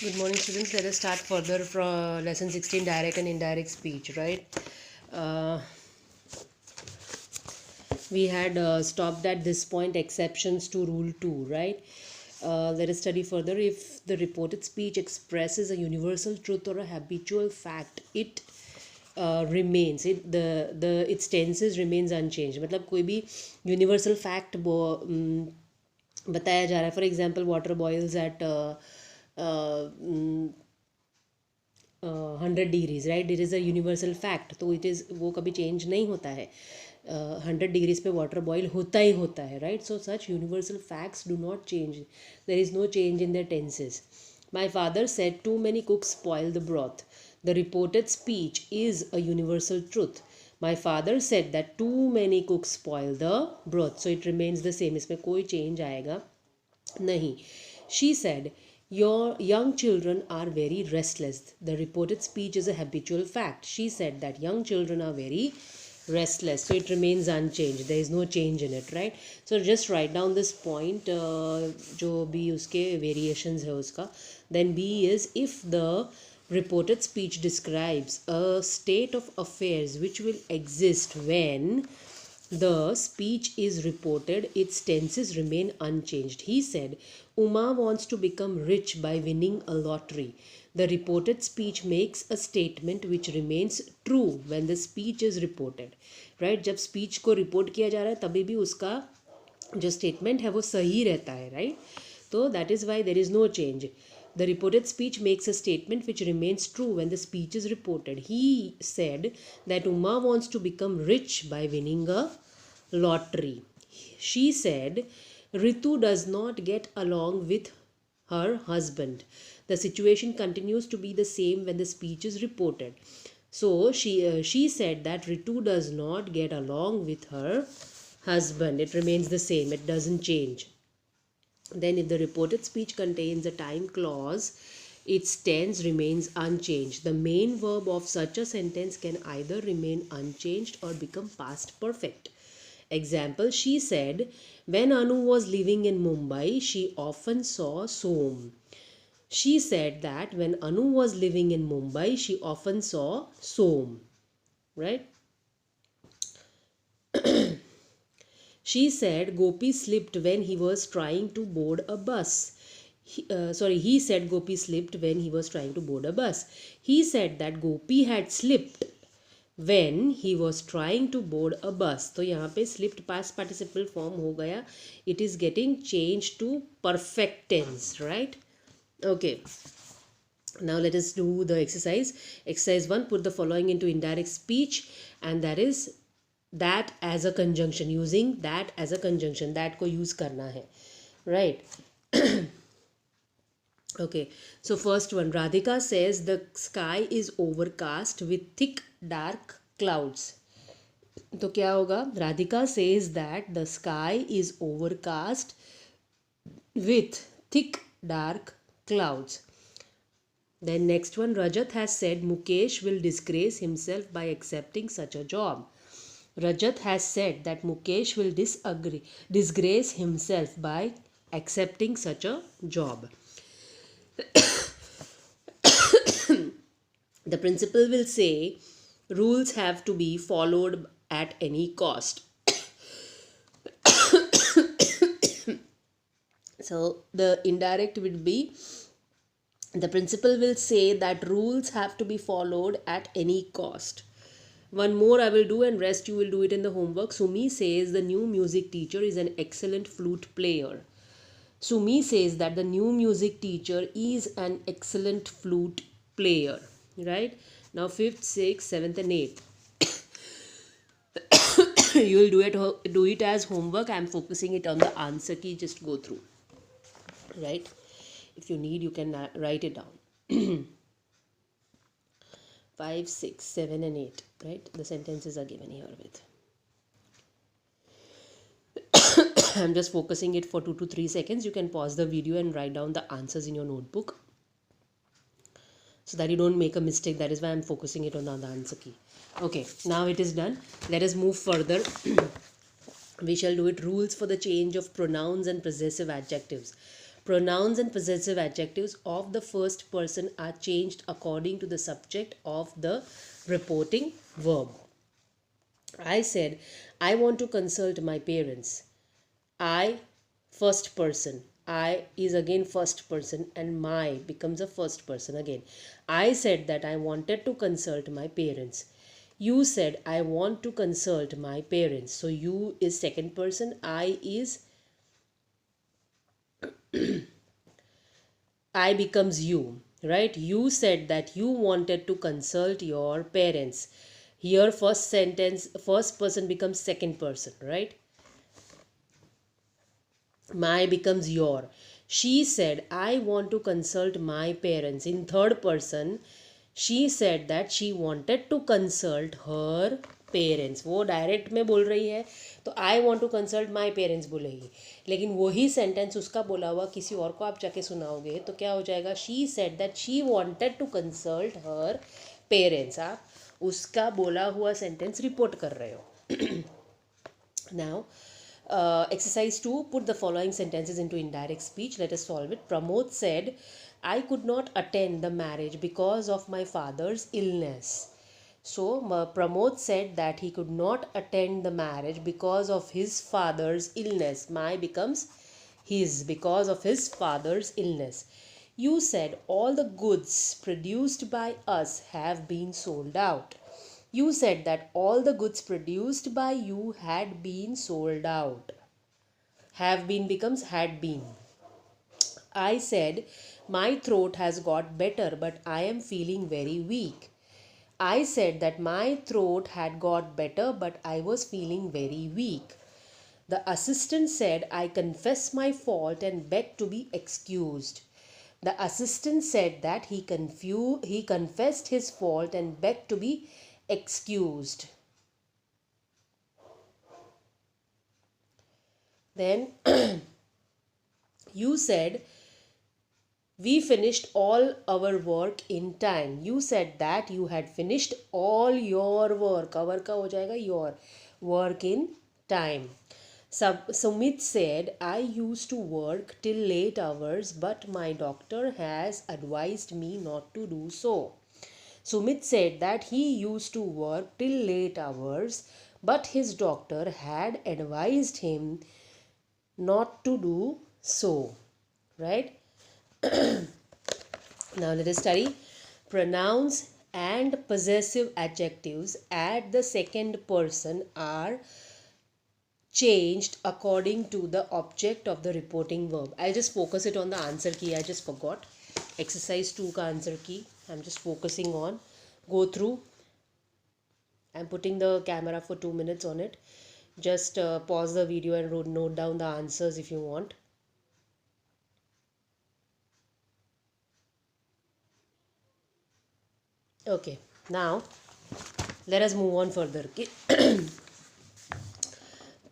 Good morning, students. Let us start further from lesson 16, direct and indirect speech, right? Uh, we had stopped at this point, exceptions to rule 2, right? Let us study further. If the reported speech expresses a universal truth or a habitual fact, it remains its tenses remains unchanged. मतलब कोई भी universal fact बताया जा रहा है. For example, water boils at 100 degrees, right? It is a universal fact, तो it is वो कभी चेंज नहीं होता है. 100 डिग्रीज पे वाटर बॉयल होता ही होता है, right? So such universal facts do not change. There is no change in their tenses. My father said too many cooks spoil the broth. The reported speech is a universal truth. My father said that too many cooks spoil the broth. So it remains the same. इसमें कोई change आएगा नहीं. She said, your young children are very restless. The reported speech is a habitual fact. She said that young children are very restless. So it remains unchanged. There is no change in it, right? So just write down this point. जो भी उसके variations है उसका. Then B is, if the reported speech describes a state of affairs which will exist when the speech is reported, its tenses remain unchanged. He said, Uma wants to become rich by winning a lottery. The reported speech makes a statement which remains true when the speech is reported. Right? जब speech को report किया जा रहा है तभी भी उसका जो statement है वो सही रहता है, right? So that is why there is no change. The reported speech makes a statement which remains true when the speech is reported. He said that Uma wants to become rich by winning a lottery. She said Ritu does not get along with her husband. The situation continues to be the same when the speech is reported. So she said that Ritu does not get along with her husband. It remains the same. It doesn't change. Then if the reported speech contains a time clause, its tense remains unchanged. The main verb of such a sentence can either remain unchanged or become past perfect. Example, she said, when Anu was living in Mumbai, she often saw Som. She said that when Anu was living in Mumbai, she often saw Som. Right? She said Gopi slipped when he was trying to board a bus. He said Gopi slipped when he was trying to board a bus. He said that Gopi had slipped when he was trying to board a bus. तो यहाँ पे slipped past participle form हो गया. It is getting changed to perfect tense, right? Okay. Now let us do the exercise. Exercise 1, put the following into indirect speech, and that is that as a conjunction, using that as a conjunction. that को use करना है, right? Okay, so first one, Radhika says the sky is overcast with thick dark clouds. तो क्या होगा? Radhika says that the sky is overcast with thick dark clouds. Then next one, Rajat has said Mukesh will disgrace himself by accepting such a job. Rajat has said that Mukesh will disgrace himself by accepting such a job. The principal will say rules have to be followed at any cost. So the indirect would be, the principal will say that rules have to be followed at any cost. One more I will do and rest you will do it in the homework. Sumi says the new music teacher is an excellent flute player. Sumi says that the new music teacher is an excellent flute player. Right? Now 5th, 6th, 7th and 8th. You will do it as homework. I am focusing it on the answer key. Just go through. Right? If you need, you can write it down. 5, 6, 7 and 8, right? The sentences are given here with. I'm just focusing it for 2 to 3 seconds. You can pause the video and write down the answers in your notebook so that you don't make a mistake. That is why I'm focusing it on the answer key. Okay, now it is done. Let us move further. We shall do it. Rules for the change of pronouns and possessive adjectives. Pronouns and possessive adjectives of the first person are changed according to the subject of the reporting verb. I said, I want to consult my parents. I, first person. I is again first person and my becomes a first person again. I said that I wanted to consult my parents. You said, I want to consult my parents. So you is second person. I becomes you, right? You said that you wanted to consult your parents. Here first sentence, first person becomes second person, right? My becomes your. She said, I want to consult my parents. In third person, she said that she wanted to consult her parents. वो direct में बोल रही है तो I want to consult my parents बोलेगी, लेकिन वही sentence उसका बोला हुआ किसी और को आप जाके सुनाओगे तो क्या हो जाएगा, she said that she wanted to consult her parents. आप उसका बोला हुआ सेंटेंस रिपोर्ट कर रहे हो. Now exercise 2, put the following sentences into indirect speech. Let us solve it. Pramod said, I could not attend the marriage because of my father's illness. So Pramod said that he could not attend the marriage because of his father's illness. My becomes his, because of his father's illness. You said all the goods produced by us have been sold out. You said that all the goods produced by you had been sold out. Have been becomes had been. I said, my throat has got better, but I am feeling very weak. I said that my throat had got better, but I was feeling very weak. The assistant said, I confess my fault and beg to be excused. The assistant said that he confessed his fault and begged to be excused. Then you said, we finished all our work in time. You said that you had finished all your work. Our का हो जाएगा your work in time. Sumit said, I used to work till late hours, but my doctor has advised me not to do so. Sumit said that he used to work till late hours, but his doctor had advised him not to do so. Right? Now let us study. Pronouns and possessive adjectives at the second person are changed according to the object of the reporting verb. I'll just focus it on the answer key. I just forgot. Exercise 2 ka answer key. I'm just focusing on. Go through. I'm putting the camera for 2 minutes on it. Just pause the video and note down the answers if you want. Okay, now let us move on further.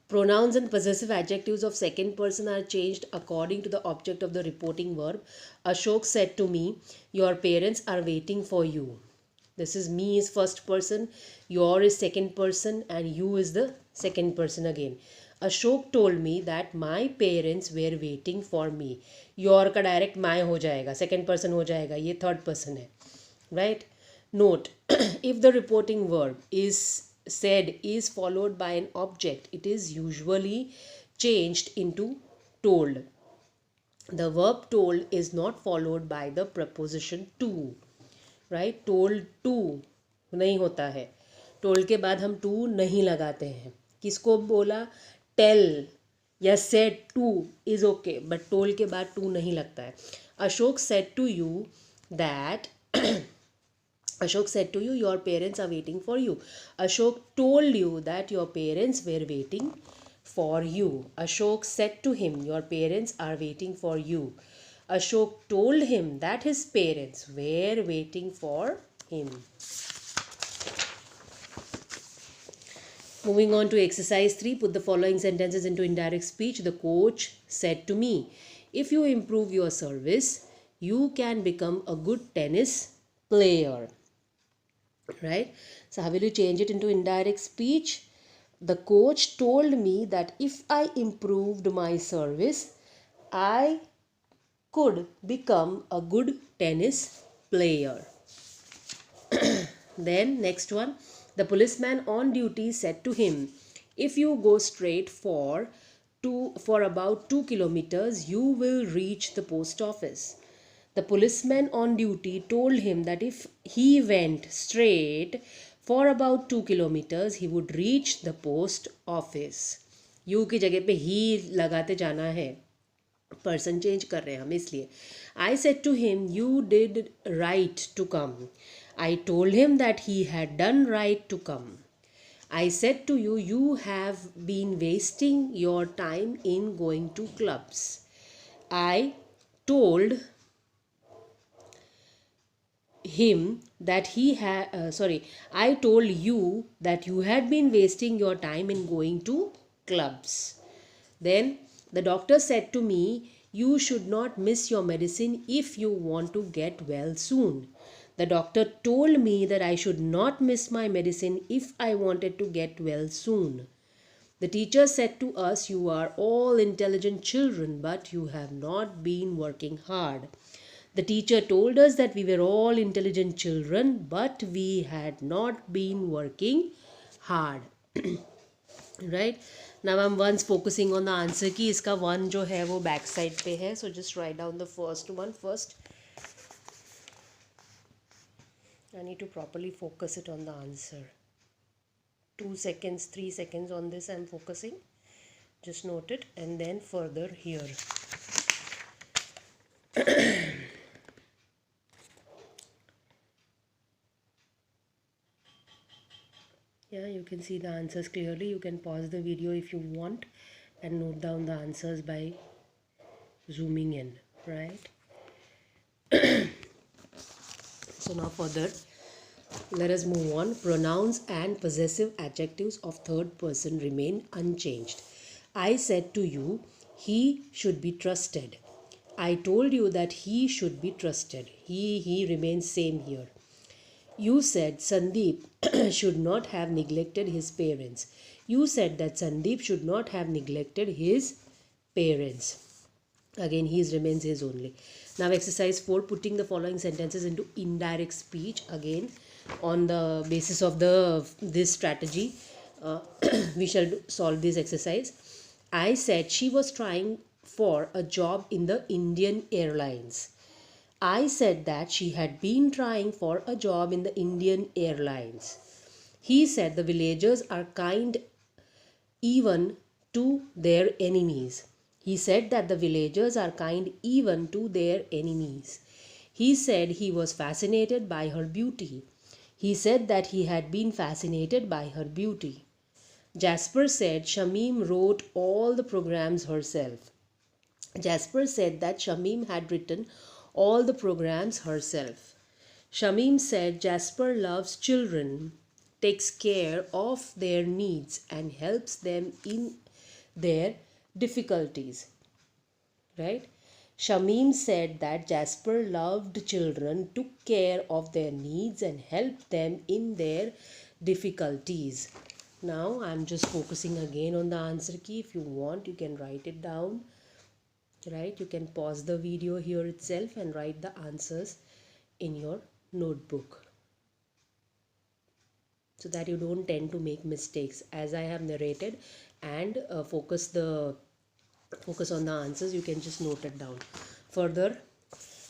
Pronouns and possessive adjectives of second person are changed according to the object of the reporting verb. Ashok said to me, your parents are waiting for you. This is me is first person, your is second person, and you is the second person again. Ashok told me that my parents were waiting for me. Your का direct my हो जाएगा, second person हो जाएगा, ये third person है, right? Note, if the reporting verb is said is followed by an object, it is usually changed into told. The verb told is not followed by the preposition to, right? Told to नहीं होता है. Told के बाद हम to नहीं लगाते हैं. किसको बोला? Tell या said to is okay, but told के बाद to नहीं लगता है. Ashok said to you that Ashok said to you, your parents are waiting for you. Ashok told you that your parents were waiting for you. Ashok said to him, your parents are waiting for you. Ashok told him that his parents were waiting for him. Moving on to exercise 3, put the following sentences into indirect speech. The coach said to me, if you improve your service, you can become a good tennis player. Right? So how will you change it into indirect speech? The coach told me that if I improved my service, I could become a good tennis player. Then next one, the policeman on duty said to him, if you go straight for about 2 kilometers, you will reach the post office. The policeman on duty told him that if he went straight for about 2 kilometers, he would reach the post office. You की जगह पे ही लगाते जाना है, person change कर रहे हैं हम इसलिए. I said to him, you did right to come. I told him that he had done right to come. I said to you, you have been wasting your time in going to clubs. I told him that I told you that you had been wasting your time in going to clubs. Then the doctor said to me, you should not miss your medicine if you want to get well soon. The doctor told me that I should not miss my medicine if I wanted to get well soon. The teacher said to us, you are all intelligent children, but you have not been working hard. The teacher told us that we were all intelligent children, but we had not been working hard. Right? Now I'm once focusing on the answer की. इसका one जो है वो back side पे है. So just write down the first one first. I need to properly focus it on the answer. 2 seconds, 3 seconds on this I'm focusing. Just note it and then further here. Yeah, you can see the answers clearly. You can pause the video if you want and note down the answers by zooming in, right? So now further, let us move on. Pronouns and possessive adjectives of third person remain unchanged. I said to you, he should be trusted. I told you that he should be trusted. He remains same here. You said Sandeep should not have neglected his parents. You said that Sandeep should not have neglected his parents. Again, his remains his only. Now exercise 4, putting the following sentences into indirect speech. Again, on the basis of this strategy, we shall solve this exercise. I said she was trying for a job in the Indian Airlines. I said that she had been trying for a job in the Indian Airlines. He said the villagers are kind even to their enemies. He said that the villagers are kind even to their enemies. He said he was fascinated by her beauty. He said that he had been fascinated by her beauty. Jasper said Shamim wrote all the programs herself. Jasper said that Shamim had written all the programs herself. Shamim said Jasper loves children, takes care of their needs and helps them in their difficulties. Right? Shamim said that Jasper loved children, took care of their needs and helped them in their difficulties. Now I'm just focusing again on the answer key. If you want, you can write it down. Right? You can pause the video here itself and write the answers in your notebook, so that you don't tend to make mistakes. As I have narrated and focus on the answers, you can just note it down. Further,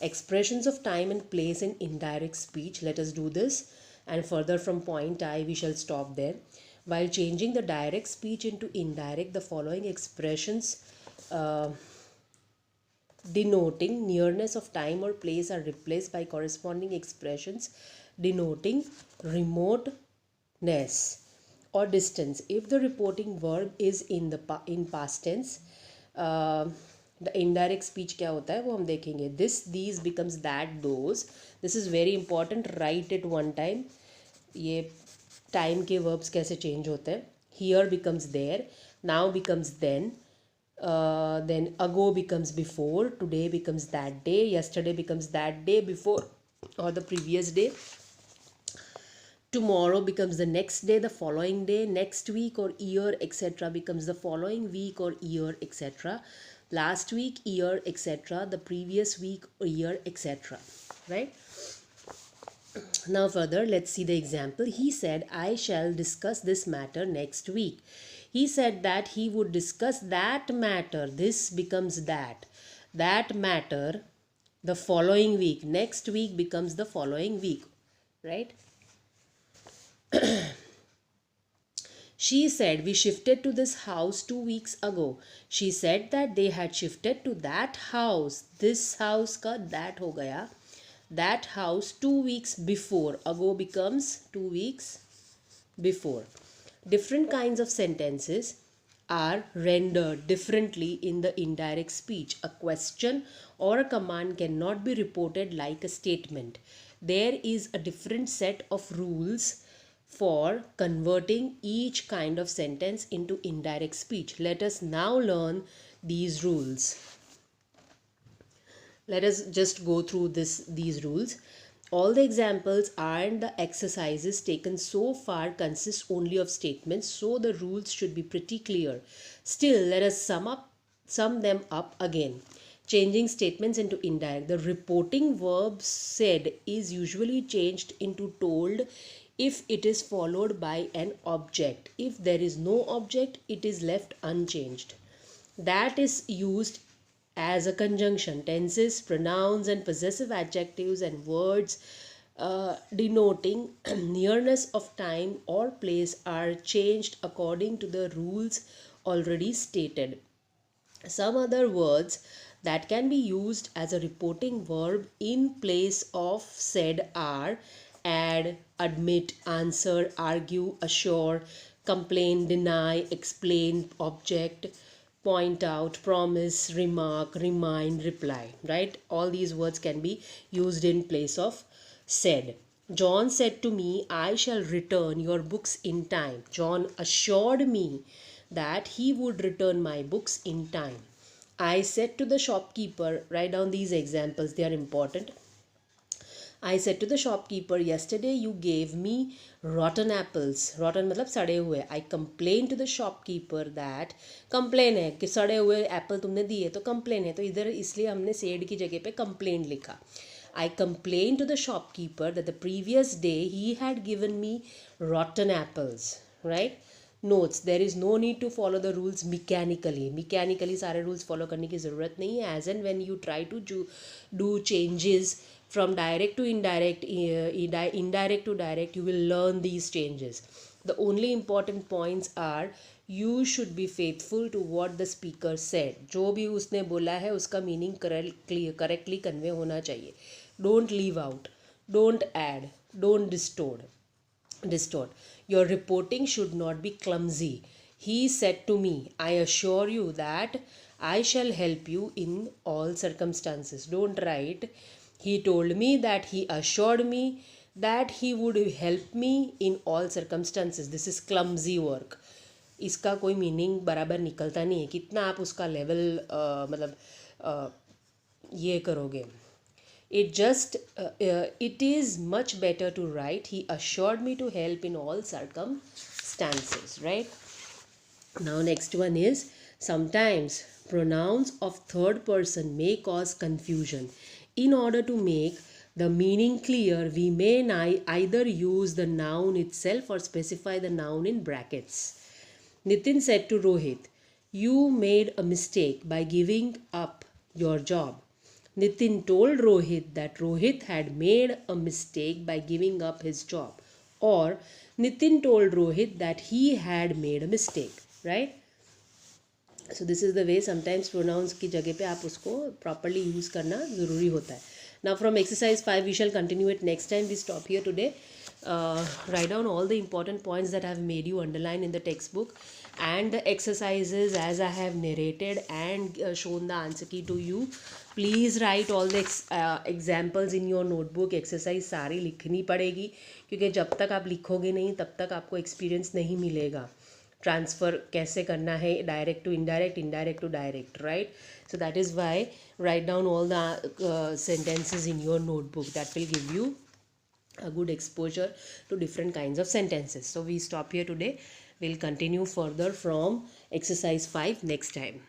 expressions of time and place in indirect speech. Let us do this, and further from point I we shall stop there. While changing the direct speech into indirect, the following expressions denoting nearness of time or place are replaced by corresponding expressions denoting remoteness or distance. If the reporting verb is in past tense, the indirect speech क्या होता है वो हम देखेंगे. This, these becomes that, those. This is very important. Write it one time. ये time के verbs कैसे change होते हैं. Here becomes there. Now becomes then. Then ago becomes before. Today becomes that day. Yesterday becomes that day before or the previous day. Tomorrow becomes the next day, the following day. Next week or year, etc. becomes the following week or year, etc. last week, year, etc., the previous week, year, etc., right? Now further, let's see the example. He said, I shall discuss this matter next week. He said that he would discuss that matter. This becomes that. That matter the following week. Next week becomes the following week, right? She said, we shifted to this house 2 weeks ago. She said that they had shifted to that house. This house ka that ho gaya. That house 2 weeks before. Ago becomes 2 weeks before. Different kinds of sentences are rendered differently in the indirect speech. A question or a command cannot be reported like a statement. There is a different set of rules for converting each kind of sentence into indirect speech. Let us now learn these rules. Let us just go through these rules. All the examples and the exercises taken so far consist only of statements, so the rules should be pretty clear. Still, let us sum them up again. Changing statements into indirect. The reporting verb said is usually changed into told if it is followed by an object. If there is no object, it is left unchanged. That is used as a conjunction. Tenses, pronouns, and possessive adjectives and words denoting nearness of time or place are changed according to the rules already stated. Some other words that can be used as a reporting verb in place of said are add, admit, answer, argue, assure, complain, deny, explain, object, point out, promise, remark, remind, reply, right? All these words can be used in place of said. John said to me, I shall return your books in time. John assured me that he would return my books in time. I said to the shopkeeper, write down these examples, they are important. I said to the shopkeeper, yesterday you gave me rotten apples. Rotten मतलब सड़े हुए. I complained to the shopkeeper that complain है कि सड़े हुए Apple तुमने दिए तो complain है, तो इधर इसलिए हमने said की जगह पे complained लिखा. I complained to the shopkeeper that the previous day he had given me rotten apples, right? Notes, there is no need to follow the rules mechanically सारे rules follow करने की ज़रूरत नहीं है. As and when you try to do changes from direct to indirect, indirect to direct, you will learn these changes. The only important points are you should be faithful to what the speaker said. जो भी उसने बोला है उसका meaning correctly convey होना चाहिए. Don't leave out, don't add, don't distort. Your reporting should not be clumsy. He said to me, I assure you that I shall help you in all circumstances. Don't write, he told me that he assured me that he would help me in all circumstances. This is clumsy work. इसका कोई meaning बराबर निकलता नहीं है. कितना आप उसका level मतलब ये करोगे. It is much better to write, he assured me to help in all circumstances, right? Now next one is, sometimes pronouns of third person may cause confusion. In order to make the meaning clear, we may either use the noun itself or specify the noun in brackets. Nitin said to Rohit, you made a mistake by giving up your job. Nitin told Rohit that Rohit had made a mistake by giving up his job. Or Nitin told Rohit that he had made a mistake, right? So this is the way sometimes pronouns की जगह पे आप उसको properly use करना ज़रूरी होता है. Now from exercise 5 we shall continue it next time. We stop here today. Write down all the important points that I have made you underline in the textbook and the exercises as I have narrated and shown the answer key to you. Please write all the examples in your notebook. Exercise सारी लिखनी पड़ेगी क्योंकि जब तक आप लिखोगे नहीं तब तक आपको experience नहीं मिलेगा. Transfer कैसे करना है direct to indirect, indirect to direct, right? So that is why write down all the sentences in your notebook. That will give you a good exposure to different kinds of sentences. So we stop here today. We'll continue further from exercise 5 next time.